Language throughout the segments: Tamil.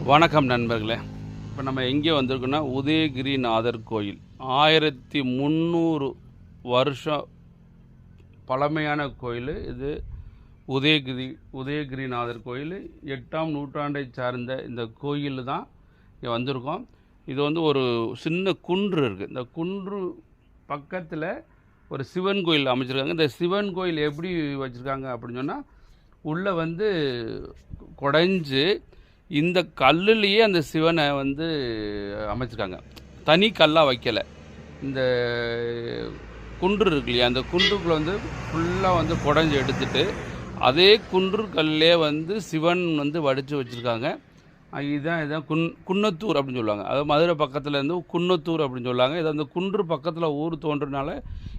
வணக்கம் நண்பர்களே. இப்போ நம்ம எங்கே வந்திருக்கோன்னா உதயகிரிநாதர் கோயில். 1300 வருஷம் பழமையான கோயில் இது. உதயகிரிநாதர் கோயில் 8ஆம் நூற்றாண்டை சார்ந்த இந்த கோயில் தான் இங்கே வந்திருக்கோம். இது ஒரு சின்ன குன்று இருக்குது. இந்த குன்று பக்கத்தில் ஒரு சிவன் கோயில் அமைச்சிருக்காங்க. இந்த சிவன் கோயில் எப்படி வச்சுருக்காங்க அப்படின்னு சொன்னால், உள்ளே குடைஞ்சு இந்த கல்லுலேயே அந்த சிவனை அமைச்சிருக்காங்க. தனி கல்லாக வைக்கலை. இந்த குன்று இருக்கு இல்லையா, அந்த குன்றுக்குள்ளே ஃபுல்லாக குடைஞ்சி எடுத்துட்டு அதே குன்று கல்லே சிவன் வடித்து வச்சுருக்காங்க. இதுதான் குன்னத்தூர் அப்படின்னு சொல்லுவாங்க. அதாவது மதுரை பக்கத்தில் குன்னத்தூர் அப்படின்னு சொல்லுவாங்க. இது அந்த குன்று பக்கத்தில் ஊர் தோன்றனால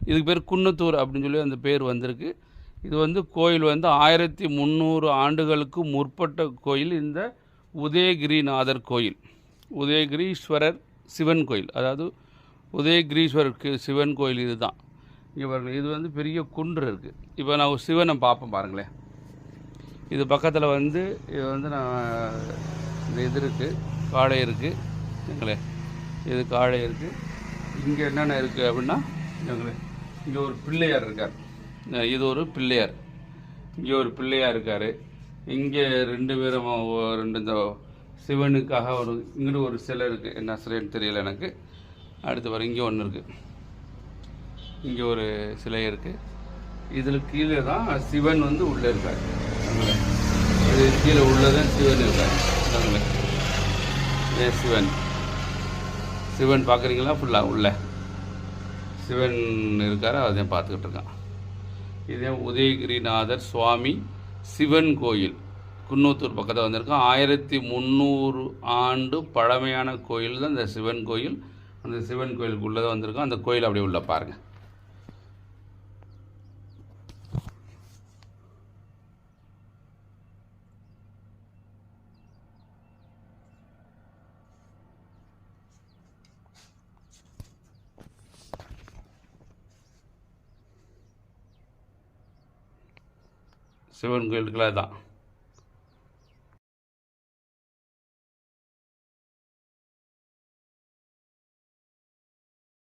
இதுக்கு பேர் குன்னத்தூர் அப்படின்னு சொல்லி அந்த பேர் வந்திருக்கு. இது கோயில் 1300 ஆண்டுகளுக்கு முற்பட்ட கோயில். இந்த உதயகிரிநாதர் கோயில், உதயகிரீஸ்வரர் சிவன் கோயில், அதாவது உதயகிரீஸ்வரருக்கு சிவன் கோயில் இதுதான். இவர்கள் இது பெரிய குன்று இருக்குது. இப்போ நான் ஒரு சிவனை பார்ப்பேன் பாருங்களேன். இது பக்கத்தில் இது நான் இந்த இது இருக்குது, காடை இருக்குது எங்களே. இது காடை இருக்குது. இங்கே என்னென்ன இருக்குது அப்படின்னா, எங்களே இங்கே ஒரு பிள்ளையார் இருக்கார். இது ஒரு பிள்ளையார். இங்கே ஒரு பிள்ளையார் இருக்கார். இங்கே ரெண்டு பேரும் இந்த சிவனுக்காக இங்கிட்டு ஒரு சிலை இருக்குது. என்ன சிலைன்னு தெரியல எனக்கு. அடுத்து வர இங்கே ஒன்று இருக்குது. இங்கே ஒரு சிலை இருக்குது. இதில் கீழே தான் சிவன் உள்ளே இருக்கார். இது கீழே உள்ளதான் சிவன் இருக்கார். சிவன் சிவன் பார்க்குறீங்களா? ஃபுல்லாக உள்ள சிவன் இருக்கார். அதையும் பார்த்துக்கிட்டு இருக்கான். இதே உதயகிரிநாதர் சுவாமி சிவன் கோயில் குன்னத்தூர் பக்கத்தில் வந்திருக்கோம். 1300 ஆண்டு பழமையான கோயில் தான் இந்த சிவன் கோயில். அந்த சிவன் கோயிலுக்குள்ளே தான் வந்திருக்கோம். அந்த கோயில் அப்படியே உள்ள பாருங்கள். சிவன் கோயிலுக்குள்ள தான்